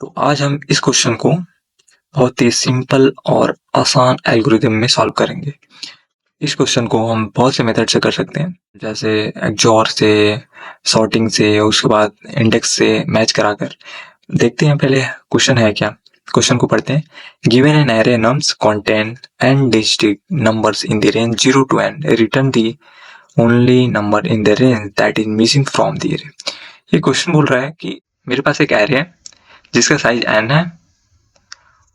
तो आज हम इस क्वेश्चन को बहुत ही सिंपल और आसान एल्गोरिदम में सॉल्व करेंगे। इस क्वेश्चन को हम बहुत से मेथड से कर सकते हैं, जैसे XOR से, सॉर्टिंग से, उसके बाद इंडेक्स से मैच कराकर। देखते हैं पहले क्वेश्चन है क्या। क्वेश्चन को पढ़ते हैं। Given an array nums contain n digit numbers in the range 0 to n, return the only number in the range that is missing from the array। ये क्वेश्चन बोल रहा है कि मेरे पास एक एरे है जिसका साइज n है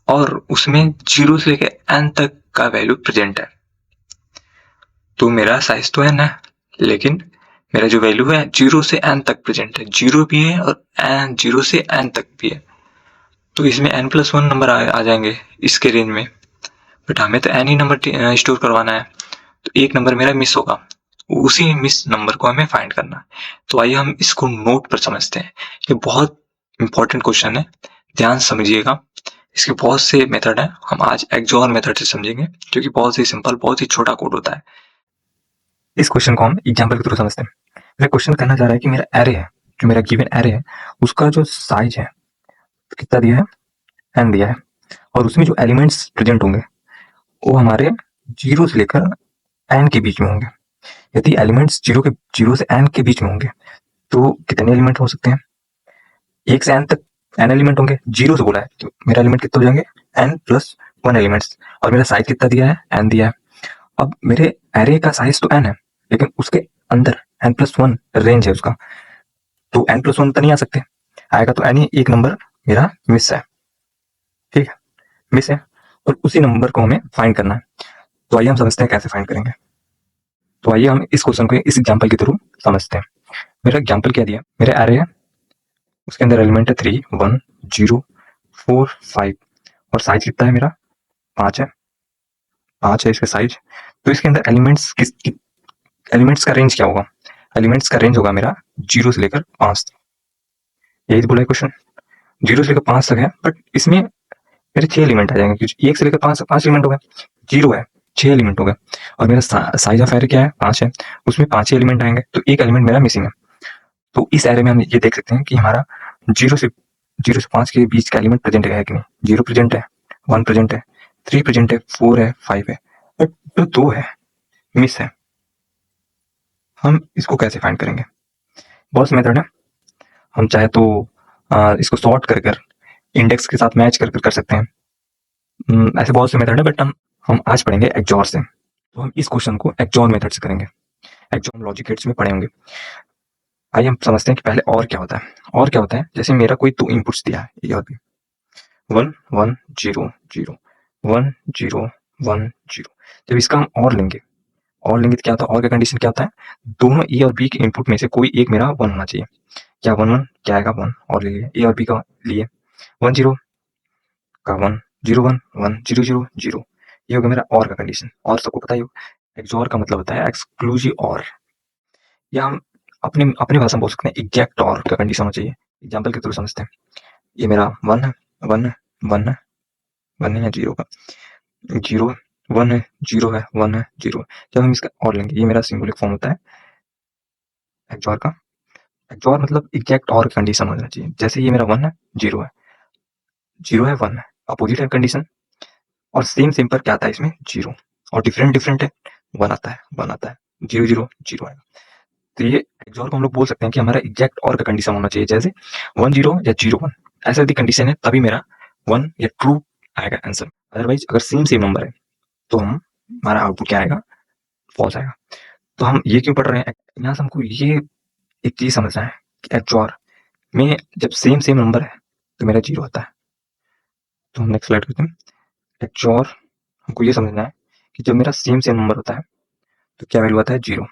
और उसमें 0 से लेकर n तक का वैल्यू प्रेजेंट है। तो मेरा साइज तो n है, लेकिन मेरा जो वैल्यू है 0 से n तक प्रेजेंट है। 0 भी है और 0 से n तक भी है। तो इसमें n+1 नंबर आ जाएंगे इसके रेंज में, बट हमें तो n ही नंबर स्टोर करवाना है। तो एक नंबर मेरा मिस होगा, उसी मिस नंबर को हमें फाइंड करना है। तो आइए हम इसको नोट पर समझते हैं। ये बहुत इंपॉर्टेंट क्वेश्चन है, ध्यान समझिएगा। इसके बहुत से मेथड हैं, हम आज XOR मेथड से समझेंगे, जो कि बहुत ही सिंपल, बहुत ही छोटा कोड होता है। इस क्वेश्चन को हम एग्जाम्पल के थ्रू समझते हैं। मेरा क्वेश्चन कहना चाह रहा है कि मेरा एरे है, जो मेरा गिवन एरे है, उसका जो साइज है कितना दिया है, n दिया है, और उसमें जो एलिमेंट्स प्रेजेंट होंगे वो हमारे 0 से लेकर n के बीच में होंगे। यदि एलिमेंट्स 0 से n के बीच में होंगे तो कितने एलिमेंट हो सकते हैं? 1 से n तक n एलिमेंट होंगे। 0 से बोला है तो मेरा एलिमेंट कितने हो जाएंगे? n+1 elements. और मेरा साइज कितना दिया है? n दिया है। अब मेरे एरे का साइज तो n है, लेकिन उसके अंदर n+1 रेंज है उसका, तो n+1 तो नहीं आ सकते। आएगा तो n ही एक नंबर मेरा मिस है। ठीक है, मिस है, और उसी नंबर को हमें फाइंड करना है। तो आइए हम समझते हैं कैसे फाइंड करेंगे। तो आइए हम इस क्वेश्चन को इस एग्जाम्पल के थ्रू समझते हैं। मेरा एग्जाम्पल क्या दिया? मेरा एरे है, उसके अंदर एलिमेंट है 3, 1, 0, 4, 5, और साइज कितना है मेरा? 5 है। 5 है इसका साइज। तो इसके अंदर एलिमेंट्स का रेंज क्या होगा? एलिमेंट्स का रेंज होगा मेरा 0 से लेकर 5 तक। यही तो बोला है क्वेश्चन, 0 से लेकर 5 तक है, बट इसमें मेरे 6 एलिमेंट आ जाएंगे, क्योंकि 1 से लेकर 5 5 एलिमेंट हो गए, 0 है, 6 एलिमेंट हो गए, और मेरा साइज ऑफ एरे क्या है? 5 है, उसमें 5 ही एलिमेंट आएंगे, तो एक एलिमेंट मेरा मिसिंग है। तो इस एरे में हम ये देख सकते हैं कि हमारा 0 से 5 के बीच का एलिमेंट प्रेजेंट है कि नहीं। 0 प्रेजेंट है, 1 प्रेजेंट है, 3 प्रेजेंट है, 4 है, 5 है, बट जो 2 है मिस है। हम इसको कैसे फाइंड करेंगे? बहुत से मेथड है। हम चाहे तो इसको सॉर्ट कर इंडेक्स के साथ मैच कर सकते हैं। ऐसे बहुत से मेथड है, बट हम आज पढ़ेंगे XOR से। तो हम इस क्वेश्चन को XOR मेथड से करेंगे। XOR लॉजिक गेट्स में पढ़े होंगे। आइए हम समझते हैं कि पहले और क्या होता है। और क्या होता है, जैसे मेरा कोई 2 इनपुट्स दिया है, ये और भी 1 1 0 0 1 0 1 0। जब इसका हम और लेंगे तो क्या होता है? और का कंडीशन क्या होता है? दोनों ए और बी के इनपुट में से कोई एक मेरा 1 होना चाहिए। क्या 1 1 क्या आएगा? 1 और ले लिए, ए और बी का लिए, 1 0 का 1 0 1 1 0 0 0। ये हो गया मेरा और का कंडीशन। और सबको पता ही हो, XOR का मतलब होता है एक्सक्लूसिव और, या हम अपने अपने भाषा में बोल सकते हैं एग्जैक्ट और का कंडीशन होना चाहिए। एग्जाम्पल के थ्रू समझते हैं। ये मेरा 1 है, 1 है, 1 है, 1 है, 0 का 0, 1 है, 0 है, 1 है, 0। जब हम इसका और लेंगे, ये मेरा सिंबॉलिक फॉर्म होता है XOR का। XOR मतलब एग्जैक्ट और कंडीशन होना चाहिए। जैसे ये मेरा 1 है, 0 है, 0 है, 1 है, अपोजिट है कंडीशन, और सेम पर क्या आता है इसमें? 0, और डिफरेंट है, 1 आता है, 1 आता है, 0 0 0 आएगा। तो ये XOR को हम लोग बोल सकते हैं कि हमारा एग्जैक्ट और का कंडीशन होना चाहिए, जैसे 1 0 या 0 1। ऐसा यदि कंडीशन है तभी मेरा 1 या ट्रू आएगा आंसर। अदरवाइज अगर सेम नंबर है तो हमारा आउटपुट क्या आएगा? फॉल्स आएगा। तो हम ये क्यों पढ़ रहे हैं? यहाँ से हमको ये एक चीज समझना है कि XOR में जब सेम नंबर है तो मेरा 0 आता है। तो हम नेक्स्ट स्लाइड करते हैं। XOR हमको ये समझना है कि जब मेरा सेम नंबर होता है तो क्या वैल्यू आता है? 0।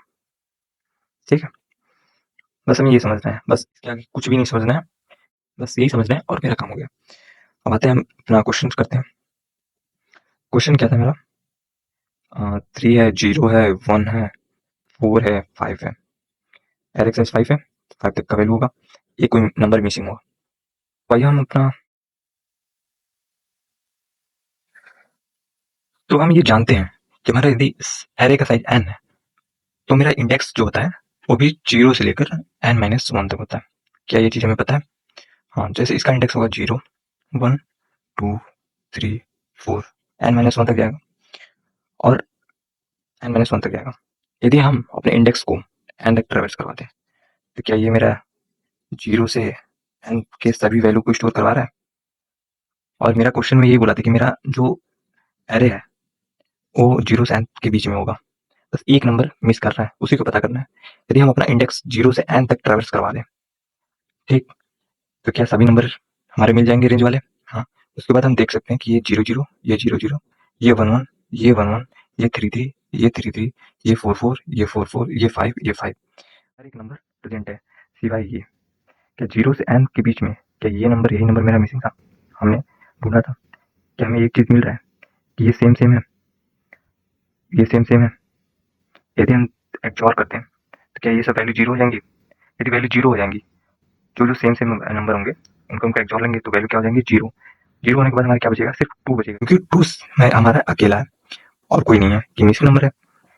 ठीक है, बस हमें ये समझना है, बस क्या कुछ भी नहीं समझना है, बस यही समझना है और मेरा काम हो गया। अब आते हैं हम अपना क्वेश्चन करते हैं। क्वेश्चन क्या था मेरा? 3 है, 0 है, 1 है, 4 है, 5 है। एरे साइज 5 है, 5 तक का वैल्यू होगा, एक कोई नंबर मिसिंग होगा। तो आइए हम अपना, तो हम ये जानते हैं कि हमारा यदि एरे का साइज n है तो मेरा इंडेक्स जो होता है वो भी 0 से लेकर n-1 तक होता है। क्या ये चीज हमें पता है? हाँ, जैसे इसका इंडेक्स होगा 0, 1 2 3 4 n-1 तक जाएगा और n-1 तक जाएगा। यदि हम अपने इंडेक्स को n तक ट्रेवर्स करवाते हैं तो क्या ये मेरा 0 से n के सभी वैल्यू को स्टोर करवा रहा है? और मेरा क्वेश्चन में यही बोला था कि मेरा जो एरे है वो 0 से n के बीच में होगा, बस एक नंबर मिस कर रहा है, उसी को पता करना है। यदि हम अपना इंडेक्स 0 से n तक ट्रेवर्स करवा दें, ठीक, तो क्या सभी नंबर हमारे मिल जाएंगे रेंज वाले? हाँ। उसके बाद हम देख सकते हैं कि ये 0 0, ये 0 0, ये 1 1, ये 1 1, ये 3 3, ये 3 3, ये 4 4, ये 4 4, ये 5, ये 5। हर एक नंबर प्रेजेंट है सिवाय ये। क्या 0 से n के बीच में क्या ये नंबर, यही नंबर मेरा मिसिंग था? हमने ढूंढा था। क्या हमें एक चीज मिल रहा है कि ये सेम सेम है, ये सेम सेम है। यदि हम एक्सओर करते हैं तो क्या ये सब वैल्यू 0 हो जाएंगी? यदि वैल्यू 0 हो जाएंगी, जो जो सेम सेम नंबर होंगे उनको उनका एक्सओर लेंगे तो वैल्यू क्या हो जाएंगी? 0। 0 होने के बाद हमारे क्या बचेगा? सिर्फ 2 बचेगा, क्योंकि 2 में हमारा अकेला है और कोई नहीं है, ये मिसिंग नंबर है।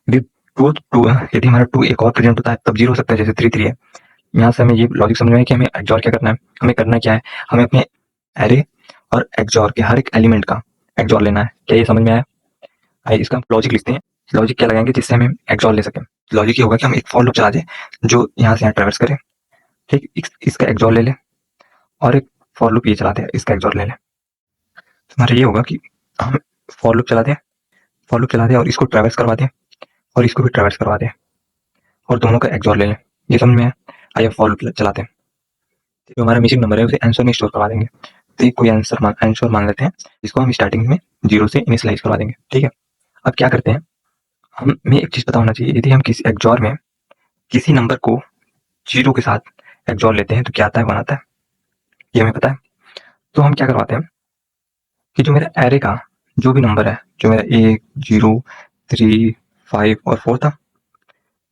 यदि 2 यदि हमारा 2 एक और प्रेजेंट होता है तब 0 हो सकता है, जैसे 3 3 है। यहाँ से हमें ये लॉजिक समझ में आया कि हमें एक्सओर क्या करना है। हमें करना क्या है, हमें अपने एरे और एक्सओर के हर एक एलिमेंट का एक्सओर लेना है। क्या ये समझ में आया? आइए इसका लॉजिक लिखते हैं। लॉजिक क्या लगाएंगे जिससे हमें एक्सओर ले सकें? लॉजिक ये होगा कि हम एक फॉर लूप चला दें जो यहाँ से यहाँ ट्रेवर्स करे, ठीक, इसका एक्सओर ले लें, और एक फॉर लूप ये चला दें, इसका एक्सओर ले लें। हमारा ये होगा कि हम फॉर लूप चला दें, फॉर लूप चला दें और इसको ट्रेवर्स करवा दें और इसको भी ट्रेवर्स करवा दें और दोनों का एक्सओर ले लें। ये समझ में आया? आइए फॉर लूप चलाते हैं। जो हमारा मिसिंग नंबर है उसे आंसर में स्टोर करवा देंगे। तो कोई आंसर मान लेते हैं, इसको हम स्टार्टिंग में 0 से इनिशियलाइज करवा देंगे, ठीक है। अब क्या करते हैं, हमें एक चीज पता होना चाहिए, यदि हम किसी एक्सओर में किसी नंबर को 0 के साथ एक्सओर लेते हैं तो क्या आता है? 1 आता है, ये हमें पता है। तो हम क्या करवाते हैं कि जो मेरा एरे का जो भी नंबर है, जो मेरा 1 0 3 5 और 4 था,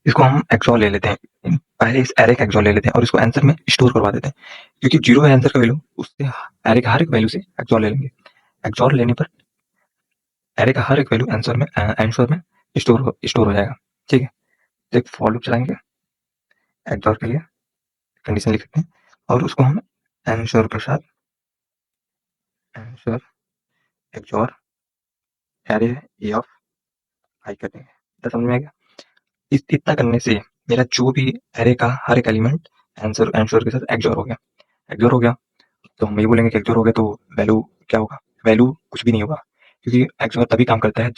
इसको हम एक्सओर ले लेते हैं। पहले इस एरे का एक्सओर ले लेते हैं और इसको आंसर में स्टोर करवा देते हैं, क्योंकि 0 है आंसर का वैल्यू, उससे एरे का हर एक वैल्यू से एक्सओर ले लेंगे। एक्सओर लेने पर एरे का हर एक वैल्यू आंसर में स्टोर हो जाएगा, ठीक है। तो एक फॉर लूप चलाएंगे एक्सओर के लिए, कंडीशन लिख सकते हैं और उसको हम आंसर के साथ answer XOR array A of I कर देंगे। इतना समझ में आ गया? इतना करने से मेरा जो भी एरे का हर एक एलिमेंट आंसर के साथ एक्सओर हो गया। एक्सओर हो गया तो हम ये बोलेंगे कि एक्सओर हो गया तो वैल्यू क्या होगा? वैल्यू कुछ भी नहीं होगा, क्योंकि एक्सओर तभी काम करता है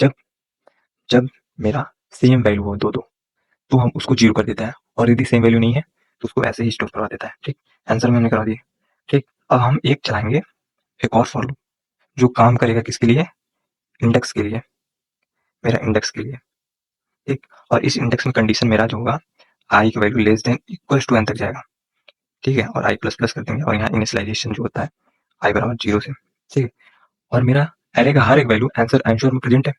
जब मेरा सेम वैल्यू हो दो तो हम उसको 0 कर देता है, और यदि सेम वैल्यू नहीं है तो उसको ऐसे ही स्टोर करवा देता है, ठीक। आंसर में हमने करा दिया, ठीक। अब हम एक चलाएंगे, एक और फॉर लूप जो काम करेगा किसके लिए? इंडेक्स के लिए, मेरा इंडेक्स के लिए, ठीक। और इस इंडेक्स में कंडीशन मेरा जो होगा, आई की value less than equals to N तक जाएगा, ठीक है। और आई प्लस प्लस कर देंगे और यहाँ इनिशियलाइजेशन जो होता है आई बराबर 0 से, ठीक है। और मेरा एरे का हर एक वैल्यू आंसर में प्रेजेंट है।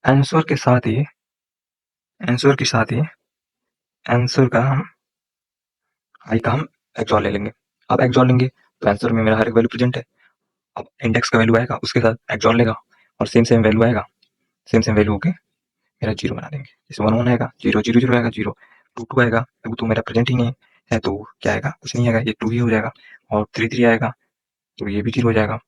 आंसर के साथ ही आंसर का हम आई का हम एक्सओर ले लेंगे। अब एक्सओर लेंगे तो आंसर में मेरा हर एक वैल्यू प्रेजेंट है। अब इंडेक्स का वैल्यू आएगा, उसके साथ एक्सओर लेगा और सेम वैल्यू आएगा, सेम वैल्यू होके मेरा 0 बना देंगे। जैसे 1 1 आएगा, 0 0 0 आएगा, 0 2 2 आएगा, अब तो मेरा प्रेजेंट ही नहीं है तो क्या आएगा? कुछ नहीं आएगा, ये 2 ही हो जाएगा। और 3 3 आएगा तो ये भी 0 हो जाएगा।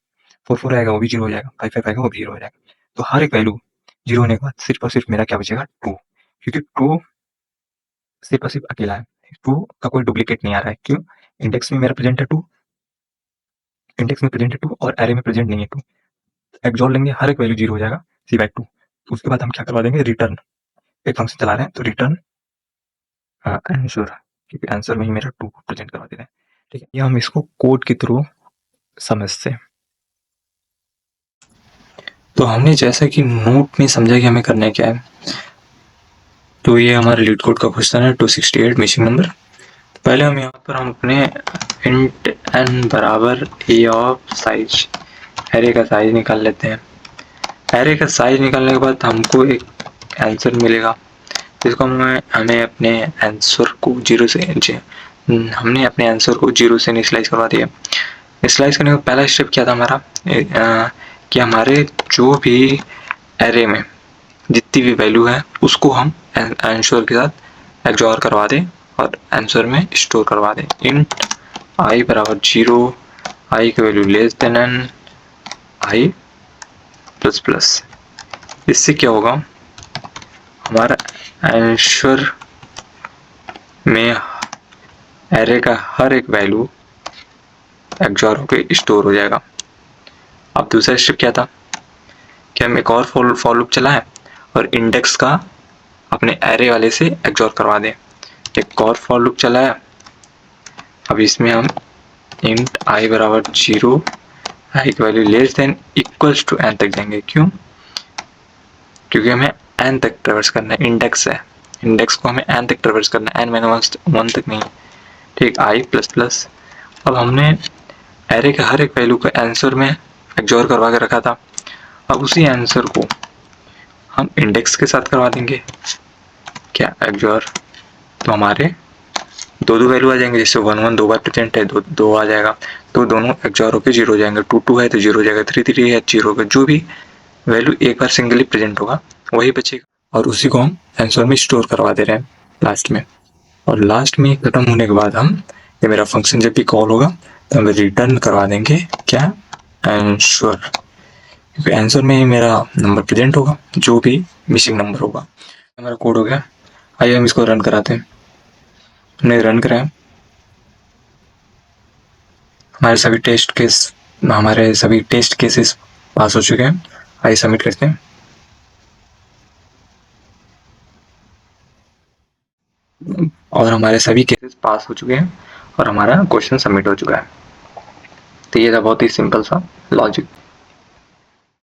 4 4 आएगा वो भी 0 हो जाएगा। 5 5 आएगा वो भी 0 हो जाएगा। तो हर एक वैल्यू 0 होने के बाद सिर्फ और सिर्फ मेरा क्या बचेगा? 2, क्योंकि 2 सिर्फ और सिर्फ अकेला है, 2 का कोई डुप्लीकेट नहीं आ रहा है। क्यों? इंडेक्स में मेरा प्रेजेंट है 2, इंडेक्स में प्रेजेंट है 2 और एरे में प्रेजेंट नहीं है 2। एक्सओर लेंगे, हर एक वैल्यू 0 हो जाएगा सिवाय 2। तो उसके बाद हम क्या करवा देंगे? रिटर्न। एक फंक्शन चला रहे हैं तो रिटर्न आंसर, क्योंकि आंसर में ही मेरा 2 को प्रेजेंट करवा दे रहे हैं, ठीक है। ये हम इसको कोड के थ्रू समझते हैं। तो हमने जैसा कि नोट में समझा कि हमें करना क्या है, तो ये हमारे लीड कोड का क्वेश्चन है 268 मिसिंग नंबर। पहले हम यहाँ पर हम अपने इंट n बराबर ए ऑफ साइज, एरे का साइज निकाल लेते हैं। एरे का साइज निकालने के बाद हमको एक आंसर मिलेगा, जिसको हमें अपने आंसर को 0 से हमने अपने आंसर को 0 से इनिशियलाइज करवा दिया। इनिशियलाइज करने का पहला स्टेप क्या था हमारा, कि हमारे जो भी एरे में जितनी भी वैल्यू है उसको हम आंसर के साथ एक्सओर करवा दें और आंसर में स्टोर करवा दें। इंट आई बराबर 0, आई की वैल्यू लेस देन एन आई प्लस प्लस। इससे क्या होगा, हमारा आंसर में एरे का हर एक वैल्यू XOR होकर स्टोर हो जाएगा। अब दूसरा स्टेप क्या था कि हम एक और फॉर लूप चलाएं और इंडेक्स का अपने एरे वाले से XOR करवा दें। एक और फॉर लूप चलाया, अब इसमें हम इंट आई बराबर 0, आई की value less than equals to N तक जाएंगे। क्यों? क्योंकि हमें एन तक ट्रेवर्स करना है, इंडेक्स है, इंडेक्स को हमें एन तक ट्रेवर्स करना है, एन माइनस 1 तक नहीं। ठीक, आई प्लस प्लस। अब हमने एरे के हर एक वैल्यू को आंसर में XOR करवा के रखा था, अब उसी आंसर को हम इंडेक्स के साथ करवा देंगे क्या XOR, तो हमारे दो दो वैल्यू आ जाएंगे। जैसे 1 1 दो बार प्रेजेंट है, दो दो आ जाएगा, तो दोनों XOR होकर 0 हो जाएंगे। 2 2 है तो 0 हो जाएगा, 3 3 है 0 होगा। जो भी वैल्यू एक बार सिंगली प्रेजेंट होगा वही बचेगा, और उसी को हम आंसर में स्टोर करवा दे रहे हैं लास्ट में। और लास्ट में खत्म होने के बाद हम, ये मेरा फंक्शन जब भी कॉल होगा तो हम रिटर्न करवा देंगे क्या, आंसर। क्योंकि आंसर में ही मेरा नंबर प्रेजेंट होगा, जो भी मिसिंग नंबर होगा। हमारा कोड हो गया। आइए हम इसको रन कराते हैं। हमने रन कराया, हमारे सभी टेस्ट केसेस पास हो चुके हैं। आइए सबमिट करते हैं। और हमारे सभी केसेस पास हो चुके हैं और हमारा क्वेश्चन सबमिट हो चुका है। तो ये था बहुत ही सिंपल सा लॉजिक।